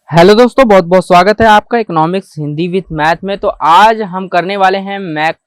Hello दोस्तों, बहुत बहुत स्वागत है आपका इकोनॉमिक्स हिंदी विद मैथ में। तो आज हम करने वाले हैं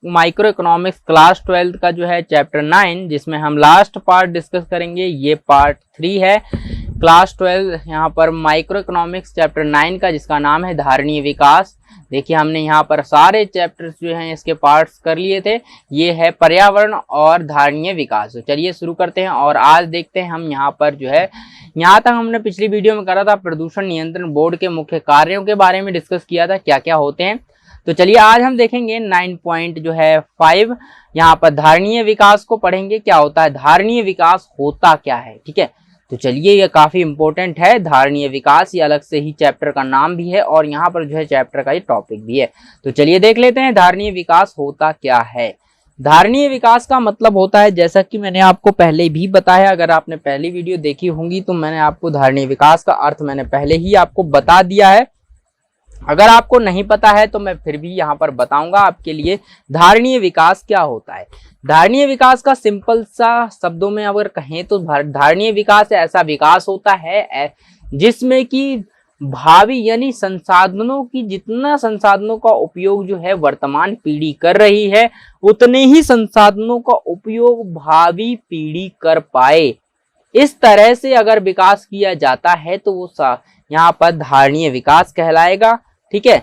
माइक्रो इकोनॉमिक्स क्लास 12 का जो है चैप्टर 9, जिसमें हम लास्ट पार्ट डिस्कस करेंगे। ये पार्ट 3 है क्लास 12 यहाँ पर माइक्रो इकोनॉमिक्स चैप्टर 9 का, जिसका नाम है धारणीय विकास। देखिए, हमने यहाँ पर सारे चैप्टर्स जो हैं इसके पार्ट्स कर लिए थे। ये है पर्यावरण और धारणीय विकास। तो चलिए शुरू करते हैं और आज देखते हैं हम यहाँ पर जो है, यहाँ तक हमने पिछली वीडियो में करा था प्रदूषण नियंत्रण बोर्ड के मुख्य कार्यों के बारे में डिस्कस किया था, क्या क्या होते हैं। तो चलिए आज हम देखेंगे 9 पॉइंट जो है 5, यहाँ पर धारणीय विकास को पढ़ेंगे। क्या होता है धारणीय विकास, होता क्या है, ठीक है। तो चलिए, ये काफी इंपॉर्टेंट है धारणीय विकास, ये अलग से ही चैप्टर का नाम भी है और यहाँ पर जो है चैप्टर का ये टॉपिक भी है। तो चलिए देख लेते हैं धारणीय विकास होता क्या है। धारणीय विकास का मतलब होता है, जैसा कि मैंने आपको पहले भी बताया, अगर आपने पहली वीडियो देखी होंगी तो मैंने आपको धारणीय विकास का अर्थ मैंने पहले ही आपको बता दिया है। अगर आपको नहीं पता है तो मैं फिर भी यहाँ पर बताऊंगा आपके लिए धारणीय विकास क्या होता है। धारणीय विकास का सिंपल सा शब्दों में अगर कहें तो धारणीय विकास ऐसा विकास होता है जिसमें कि भावी यानी संसाधनों की, जितना संसाधनों का उपयोग जो है वर्तमान पीढ़ी कर रही है, उतने ही संसाधनों का उपयोग भावी पीढ़ी कर पाए, इस तरह से अगर विकास किया जाता है तो वो यहाँ पर धारणीय विकास कहलाएगा, ठीक है।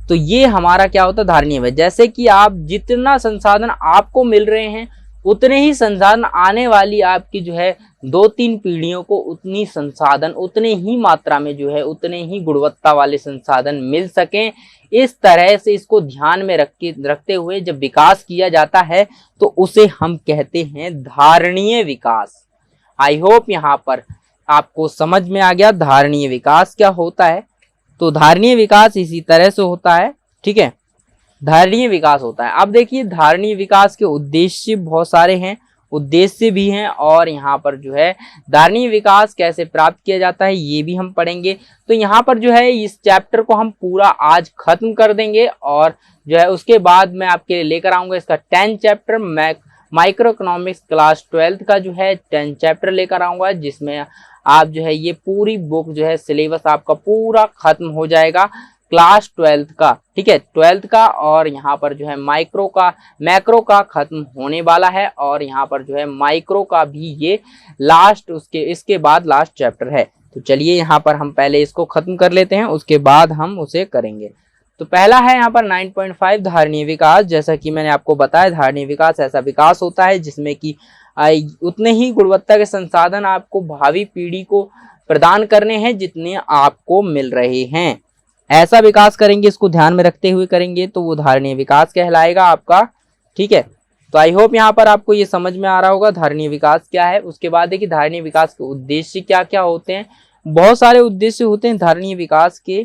तो ये हमारा क्या होता है धारणीय विकास। जैसे कि आप जितना संसाधन आपको मिल रहे हैं, उतने ही संसाधन आने वाली आपकी जो है 2-3 पीढ़ियों को उतनी संसाधन, उतने ही मात्रा में जो है, उतने ही गुणवत्ता वाले संसाधन मिल सकें। इस तरह से इसको ध्यान में रखते हुए जब विकास किया जाता है तो उसे हम कहते हैं धारणीय विकास। आई होप यहाँ पर आपको समझ में आ गया धारणीय विकास क्या होता है। तो धारणीय विकास इसी तरह से होता है, ठीक है। धारणीय विकास होता है। अब देखिए, धारणीय विकास के उद्देश्य बहुत सारे हैं, उद्देश्य भी हैं, और यहाँ पर जो है धारणीय विकास कैसे प्राप्त किया जाता है ये भी हम पढ़ेंगे। तो यहाँ पर जो है इस चैप्टर को हम पूरा आज खत्म कर देंगे और जो है उसके बाद मैं आपके लिए लेकर आऊंगा इसका 10 चैप्टर, माइक्रो इकोनॉमिक्स क्लास 12 का जो है 10 चैप्टर लेकर आऊंगा, जिसमें आप जो है ये पूरी बुक जो है सिलेबस आपका पूरा खत्म हो जाएगा क्लास 12 का, ठीक है, 12 का। और यहाँ पर जो है मैक्रो का खत्म होने वाला है, और यहाँ पर जो है माइक्रो का भी ये लास्ट, इसके बाद लास्ट चैप्टर है। तो चलिए यहाँ पर हम पहले इसको खत्म कर लेते हैं, उसके बाद हम उसे करेंगे। तो पहला है यहाँ पर 9.5 धारणीय विकास। जैसा कि मैंने आपको बताया, धारणीय विकास ऐसा विकास होता है जिसमें कि उतने ही गुणवत्ता के संसाधन आपको भावी पीढ़ी को प्रदान करने हैं जितने आपको मिल रहे हैं। ऐसा विकास करेंगे, इसको ध्यान में रखते हुए करेंगे तो वो धारणीय विकास कहलाएगा आपका, ठीक है। तो आई होप यहाँ पर आपको ये समझ में आ रहा होगा धारणीय विकास क्या है। उसके बाद देखिए धारणीय विकास के उद्देश्य क्या क्या होते हैं। बहुत सारे उद्देश्य होते हैं धारणीय विकास के,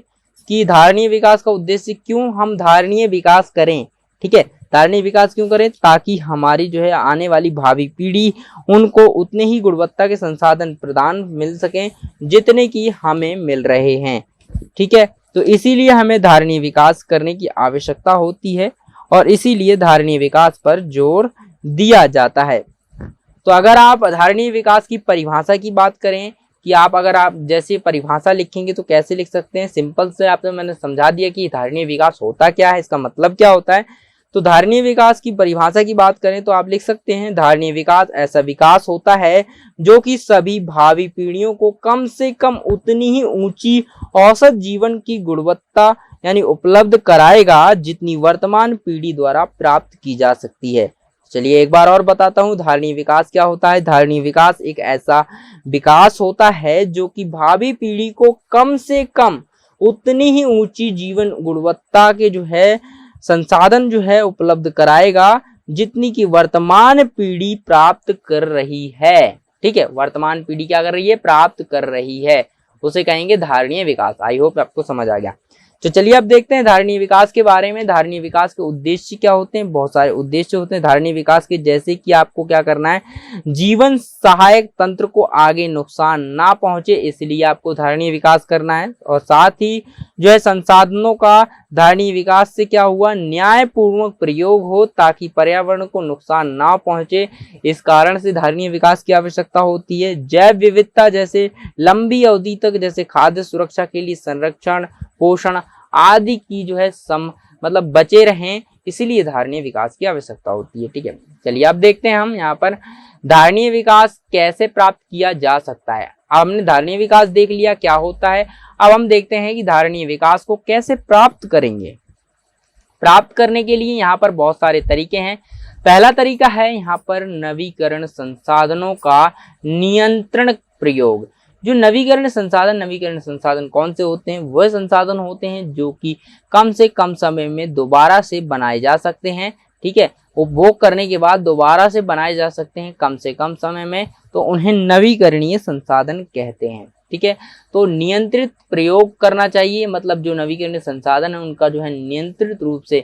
कि धारणीय विकास का उद्देश्य क्यों हम धारणीय विकास करें, ठीक है। धारणीय विकास क्यों करें, ताकि हमारी जो है आने वाली भावी पीढ़ी, उनको उतने ही गुणवत्ता के संसाधन प्रदान मिल सकें जितने की हमें मिल रहे हैं, ठीक है। तो इसीलिए हमें धारणीय विकास करने की आवश्यकता होती है और इसीलिए धारणीय विकास पर जोर दिया जाता है। तो अगर आप धारणीय विकास की परिभाषा की बात करें, कि अगर आप जैसे परिभाषा लिखेंगे तो कैसे लिख सकते हैं, सिंपल से आपको मैंने समझा दिया कि धारणीय विकास होता क्या है, इसका मतलब क्या होता है। तो धारणीय विकास की परिभाषा की बात करें तो आप लिख सकते हैं, धारणीय विकास ऐसा विकास होता है जो कि सभी भावी पीढ़ियों को कम से कम उतनी ही ऊंची औसत जीवन की गुणवत्ता यानी उपलब्ध कराएगा जितनी वर्तमान पीढ़ी द्वारा प्राप्त की जा सकती है। चलिए एक बार और बताता हूँ धारणीय विकास क्या होता है। धारणीय विकास एक ऐसा विकास होता है जो कि भावी पीढ़ी को कम से कम उतनी ही ऊंची जीवन गुणवत्ता के जो है संसाधन जो है उपलब्ध कराएगा जितनी की वर्तमान पीढ़ी प्राप्त कर रही है, ठीक है। वर्तमान पीढ़ी क्या कर रही है, प्राप्त कर रही है, उसे कहेंगे धारणीय विकास। आई होप आपको समझ आ गया। तो चलिए अब देखते हैं धारणीय विकास के बारे में। धारणीय विकास के उद्देश्य क्या होते हैं? बहुत सारे उद्देश्य होते हैं धारणीय विकास के, जैसे कि आपको क्या करना है, जीवन सहायक तंत्र को आगे नुकसान ना पहुंचे इसलिए आपको धारणीय विकास करना है। और साथ ही जो है संसाधनों का धारणीय विकास से क्या हुआ, न्यायपूर्वक प्रयोग हो ताकि पर्यावरण को नुकसान ना पहुंचे, इस कारण से धारणीय विकास की आवश्यकता होती है। जैव विविधता जैसे लंबी अवधि तक, जैसे खाद्य सुरक्षा के लिए संरक्षण, पोषण आदि की जो है मतलब बचे रहें, इसीलिए धारणीय विकास की आवश्यकता होती है। ठीक है, चलिए अब देखते हैं हम यहाँ पर धारणीय विकास कैसे प्राप्त किया जा सकता है। अब हमने धारणीय विकास देख लिया क्या होता है, अब हम देखते हैं कि धारणीय विकास को कैसे प्राप्त करेंगे। प्राप्त करने के लिए यहाँ पर बहुत सारे तरीके हैं। पहला तरीका है यहाँ पर नवीकरण संसाधनों का नियंत्रण प्रयोग। जो नवीकरण संसाधन कौन से होते हैं? वह संसाधन होते हैं जो कि कम से कम समय में दोबारा से बनाए जा सकते हैं। ठीक है, उपभोग करने के बाद दोबारा से बनाए जा सकते हैं कम से कम समय में, तो उन्हें नवीकरणीय संसाधन कहते हैं। ठीक है, तो नियंत्रित प्रयोग करना चाहिए, मतलब जो नवीकरणीय संसाधन है उनका जो है नियंत्रित रूप से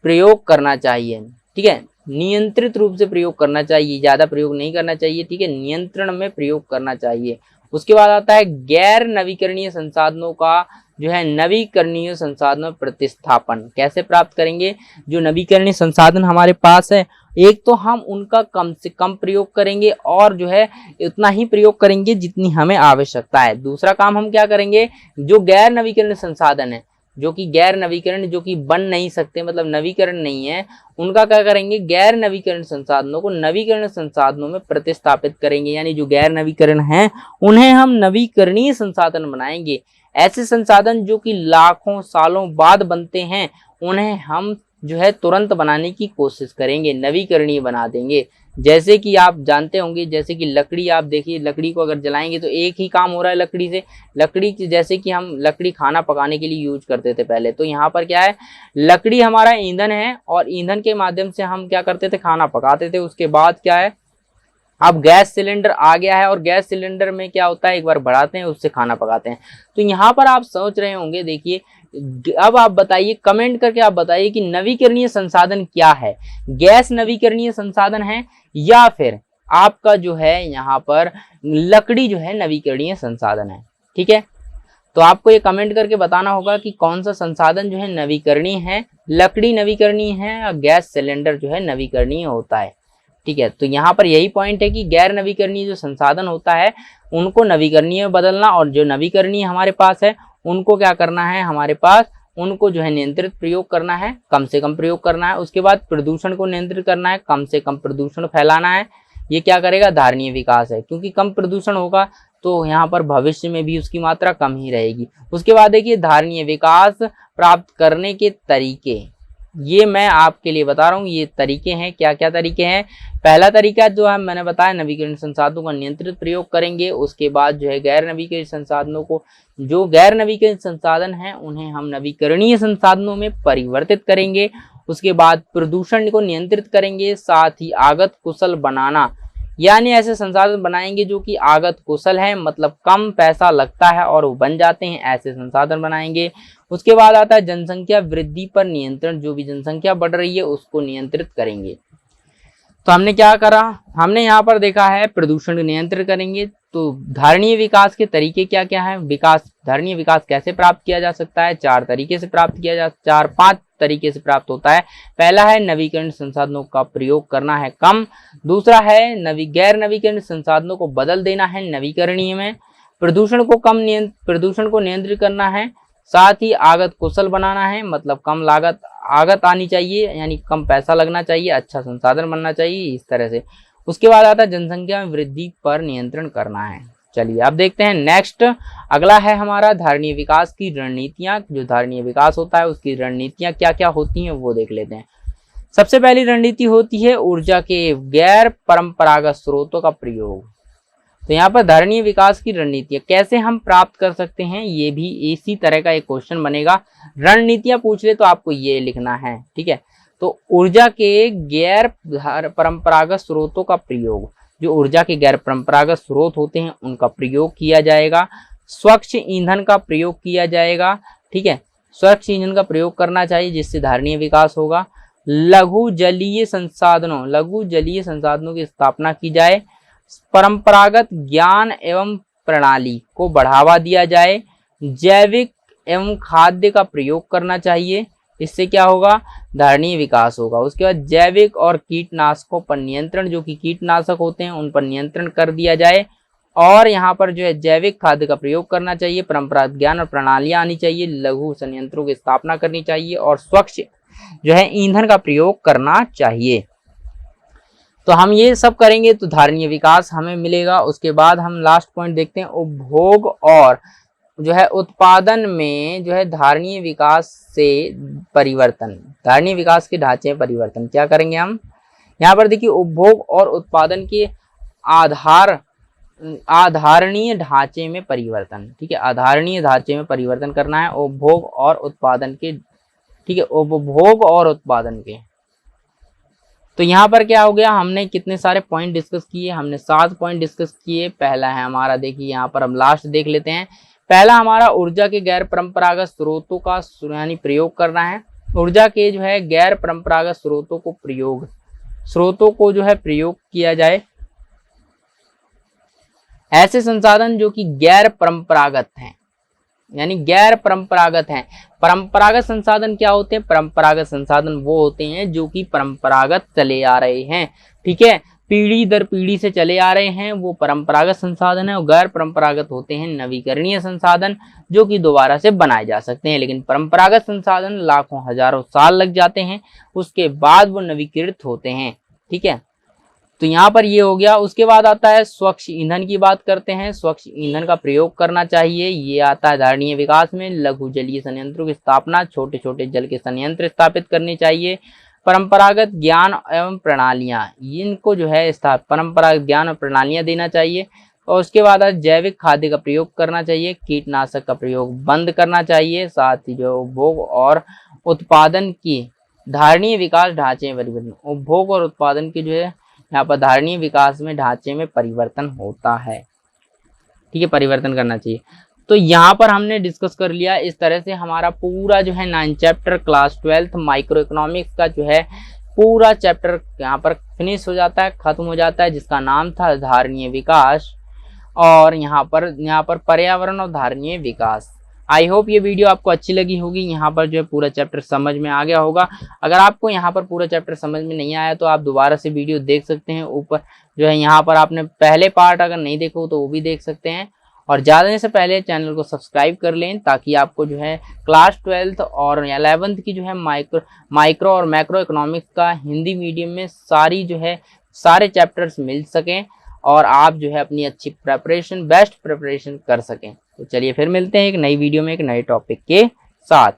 प्रयोग करना चाहिए। ठीक है, नियंत्रित रूप से प्रयोग करना चाहिए, ज्यादा प्रयोग नहीं करना चाहिए। ठीक है, नियंत्रण में प्रयोग करना चाहिए। उसके बाद आता है गैर नवीकरणीय संसाधनों का जो है नवीकरणीय संसाधनों प्रतिस्थापन। कैसे प्राप्त करेंगे? जो नवीकरणीय संसाधन हमारे पास है, एक तो हम उनका कम से कम प्रयोग करेंगे और जो है उतना ही प्रयोग करेंगे जितनी हमें आवश्यकता है। दूसरा काम हम क्या करेंगे, जो गैर नवीकरणीय संसाधन है, जो कि गैर नवीकरण, जो कि बन नहीं सकते, मतलब नवीकरण नहीं है, उनका क्या करेंगे, गैर नवीकरण संसाधनों को नवीकरण संसाधनों में प्रतिस्थापित करेंगे। यानी जो गैर नवीकरण हैं उन्हें हम नवीकरणीय संसाधन बनाएंगे। ऐसे संसाधन जो कि लाखों सालों बाद बनते हैं उन्हें हम जो है तुरंत बनाने की कोशिश करेंगे, नवीकरणीय बना देंगे। जैसे कि आप जानते होंगे, जैसे कि लकड़ी, आप देखिए लकड़ी को अगर जलाएंगे तो एक ही काम हो रहा है लकड़ी से। लकड़ी जैसे कि हम लकड़ी खाना पकाने के लिए यूज करते थे पहले, तो यहाँ पर क्या है, लकड़ी हमारा ईंधन है और ईंधन के माध्यम से हम क्या करते थे, खाना पकाते थे। उसके बाद क्या है, अब गैस सिलेंडर आ गया है और गैस सिलेंडर में क्या होता है, एक बार बढ़ाते हैं उससे खाना पकाते हैं। तो यहाँ पर आप सोच रहे होंगे, देखिए अब आप बताइए, कमेंट करके आप बताइए कि नवीकरणीय संसाधन क्या है, गैस नवीकरणीय संसाधन है या फिर आपका जो है यहाँ पर लकड़ी जो है नवीकरणीय संसाधन है। ठीक है, तो आपको ये कमेंट करके बताना होगा कि कौन सा संसाधन जो है नवीकरणीय है, लकड़ी नवीकरणीय है या गैस सिलेंडर जो है नवीकरणीय होता है। ठीक है, तो यहाँ पर यही पॉइंट है कि गैर नवीकरणीय जो संसाधन होता है उनको नवीकरणीय में बदलना, और जो नवीकरणीय हमारे पास है उनको क्या करना है, हमारे पास उनको जो है नियंत्रित प्रयोग करना है, कम से कम प्रयोग करना है। उसके बाद प्रदूषण को नियंत्रित करना है, कम से कम प्रदूषण फैलाना है। ये क्या करेगा, धारणीय विकास है, क्योंकि कम प्रदूषण होगा तो यहाँ पर भविष्य में भी उसकी मात्रा कम ही रहेगी। उसके बाद देखिए धारणीय विकास प्राप्त करने के तरीके, ये मैं आपके लिए बता रहा हूँ। ये तरीके हैं, क्या क्या तरीके हैं। पहला तरीका जो है मैंने बताया, नवीकरण संसाधनों का नियंत्रित प्रयोग करेंगे। उसके बाद जो है गैर नवीकरण संसाधनों को, जो गैर नवीकरण संसाधन हैं उन्हें हम नवीकरणीय संसाधनों में परिवर्तित करेंगे। उसके बाद प्रदूषण को नियंत्रित करेंगे, साथ ही आगत कुशल बनाना, यानी ऐसे संसाधन बनाएंगे जो कि आगत कुशल है, मतलब कम पैसा लगता है और वो बन जाते हैं, ऐसे संसाधन बनाएंगे। उसके बाद आता है जनसंख्या वृद्धि पर नियंत्रण, जो भी जनसंख्या बढ़ रही है उसको नियंत्रित करेंगे। तो हमने क्या करा, हमने यहाँ पर देखा है प्रदूषण नियंत्रित करेंगे। तो धारणीय विकास के तरीके क्या क्या है, धारणीय विकास कैसे प्राप्त किया जा सकता है, चार तरीके से प्राप्त किया जा, 4-5 तरीके से प्राप्त होता है। पहला है नवीकरण संसाधनों का प्रयोग करना है कम। दूसरा है गैर नवीकरण संसाधनों को बदल देना है नवीकरणीय में। प्रदूषण को नियंत्रित करना है, साथ ही आगत कुशल बनाना है, मतलब कम आगत आनी चाहिए, यानी कम पैसा लगना चाहिए, अच्छा संसाधन बनना चाहिए, इस तरह से। उसके बाद आता है जनसंख्या में वृद्धि पर नियंत्रण करना है। चलिए अब देखते हैं नेक्स्ट, अगला है हमारा धारणीय विकास की रणनीतियां। जो धारणीय विकास होता है उसकी रणनीतियां क्या क्या होती हैं वो देख लेते हैं। सबसे पहली रणनीति होती है ऊर्जा के गैर परंपरागत स्रोतों का प्रयोग। तो यहाँ पर धारणीय विकास की रणनीतियां कैसे हम प्राप्त कर सकते हैं, ये भी इसी तरह का एक क्वेश्चन बनेगा। रणनीतियां पूछ ले तो आपको ये लिखना है। ठीक है, तो ऊर्जा के गैर परंपरागत स्रोतों का प्रयोग, जो ऊर्जा के गैर परंपरागत स्रोत होते हैं उनका प्रयोग किया जाएगा। स्वच्छ ईंधन का प्रयोग किया जाएगा। ठीक है, स्वच्छ ईंधन का प्रयोग करना चाहिए जिससे धारणीय विकास होगा। लघु जलीय संसाधनों की स्थापना की जाए। परंपरागत ज्ञान एवं प्रणाली को बढ़ावा दिया जाए। जैविक एवं खाद्य का प्रयोग करना चाहिए, इससे क्या होगा, धारणीय विकास होगा। उसके बाद जैविक और कीटनाशकों पर नियंत्रण, जो कि कीटनाशक होते हैं उन पर नियंत्रण कर दिया जाए। और यहाँ पर जो है जैविक खाद्य का प्रयोग करना चाहिए। परंपरागत ज्ञान और प्रणालियां आनी चाहिए। लघु संयंत्रों की स्थापना करनी चाहिए और स्वच्छ जो है ईंधन का प्रयोग करना चाहिए। तो हम ये सब करेंगे तो धारणीय विकास हमें मिलेगा। उसके बाद हम लास्ट पॉइंट देखते हैं, उपभोग और जो है उत्पादन में जो है धारणीय विकास से परिवर्तन, धारणीय विकास के ढांचे में परिवर्तन क्या करेंगे हम। यहाँ पर देखिए उपभोग और उत्पादन के आधारणीय ढांचे में परिवर्तन, ठीक है, आधारणीय ढांचे में परिवर्तन करना है उपभोग और उत्पादन के, ठीक है, उपभोग और उत्पादन के। तो यहाँ पर क्या हो गया, हमने कितने सारे पॉइंट डिस्कस किए, हमने 7 पॉइंट डिस्कस किए। पहला है हमारा, देखिए यहाँ पर हम लास्ट देख लेते हैं। पहला हमारा ऊर्जा के गैर परंपरागत स्रोतों का यानी प्रयोग करना है। ऊर्जा के जो है गैर परंपरागत स्रोतों को जो है प्रयोग किया जाए। ऐसे संसाधन जो कि गैर परंपरागत हैं, यानी गैर परंपरागत हैं। परंपरागत संसाधन क्या होते हैं, परंपरागत संसाधन वो होते हैं जो कि परंपरागत चले आ रहे हैं, ठीक है, पीढ़ी दर पीढ़ी से चले आ रहे हैं, वो परंपरागत संसाधन है। और गैर परंपरागत होते हैं नवीकरणीय संसाधन जो कि दोबारा से बनाए जा सकते हैं। लेकिन परंपरागत संसाधन लाखों हजारों साल लग जाते हैं, उसके बाद वो नवीकृत होते हैं, ठीक है। तो यहाँ पर ये हो गया। उसके बाद आता है स्वच्छ ईंधन की बात करते हैं। स्वच्छ ईंधन का प्रयोग करना चाहिए, ये आता है धारणीय विकास में। लघु जलीय संयंत्रों की स्थापना, छोटे छोटे जल के संयंत्र स्थापित करने चाहिए। परंपरागत ज्ञान एवं प्रणालियां, इनको जो है परंपरागत ज्ञान और प्रणालियां देना चाहिए। और उसके बाद जैविक खाद्य का प्रयोग करना चाहिए। कीटनाशक का प्रयोग बंद करना चाहिए। साथ ही जो उपभोग और उत्पादन की धारणीय विकास ढांचे में परिवर्तन, उपभोग और उत्पादन की जो है यहाँ पर धारणीय विकास में ढांचे में परिवर्तन होता है, ठीक है, परिवर्तन करना चाहिए। तो यहाँ पर हमने डिस्कस कर लिया। इस तरह से हमारा पूरा जो है 9 चैप्टर क्लास 12 माइक्रो इकोनॉमिक्स का जो है पूरा चैप्टर यहाँ पर फिनिश हो जाता है, खत्म हो जाता है, जिसका नाम था धारणीय विकास। और यहाँ पर पर्यावरण और धारणीय विकास। आई होप ये वीडियो आपको अच्छी लगी होगी। यहाँ पर जो है पूरा चैप्टर समझ में आ गया होगा। अगर आपको यहाँ पर पूरा चैप्टर समझ में नहीं आया तो आप दोबारा से वीडियो देख सकते हैं। ऊपर जो है यहाँ पर आपने पहले पार्ट अगर नहीं देखो तो वो भी देख सकते हैं। और जाने से पहले चैनल को सब्सक्राइब कर लें ताकि आपको जो है क्लास 12 और 11th की जो है माइक्रो और मैक्रो इकोनॉमिक्स का हिंदी मीडियम में सारे चैप्टर्स मिल सकें और आप जो है अपनी अच्छी बेस्ट प्रिपरेशन कर सकें। तो चलिए फिर मिलते हैं एक नई वीडियो में एक नए टॉपिक के साथ।